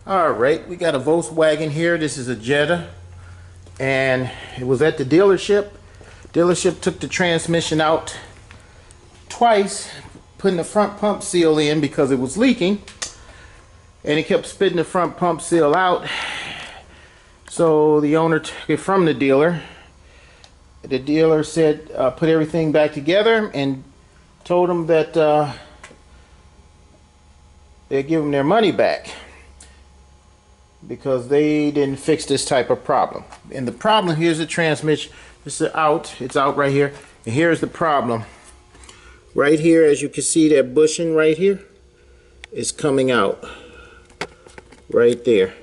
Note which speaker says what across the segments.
Speaker 1: Alright, we got a Volkswagen here. This is a Jetta, and it was at the dealership. Dealership took the transmission out twice, putting the front pump seal in because it was leaking, and it kept spitting the front pump seal out. So the owner took it from the dealer. The dealer said put everything back together and told them that they'd give them their money back because they didn't fix this type of problem. And the problem, here's the transmission. This is out. It's out right here. And here's the problem. Right here, as you can see, that bushing right here is coming out. Right there.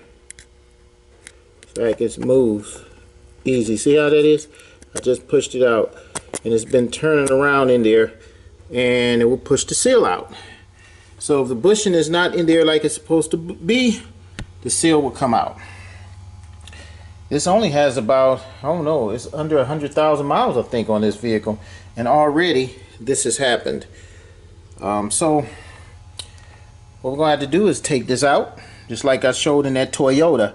Speaker 1: In fact, it moves easy. See how that is? I just pushed it out, and it's been turning around in there, and it will push the seal out. So if the bushing is not in there like it's supposed to be, the seal will come out. This only has about, I don't know, it's under 100,000 miles, I think, on this vehicle, and already this has happened. So what we're going to have to do is take this out, just like I showed in that Toyota.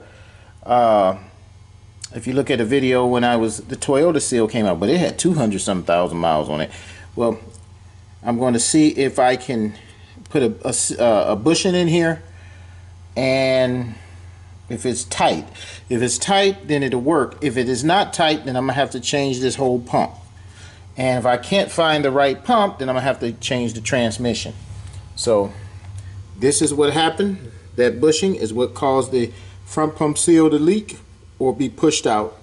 Speaker 1: If you look at the video when the Toyota seal came out, but it had 200-some thousand miles on it. Well, I'm going to see if I can put a bushing in here, and if it's tight. If it's tight, then it'll work. If it is not tight, then I'm gonna have to change this whole pump. And if I can't find the right pump, then I'm gonna have to change the transmission. So this is what happened. That bushing is what caused the front pump seal to leak or be pushed out.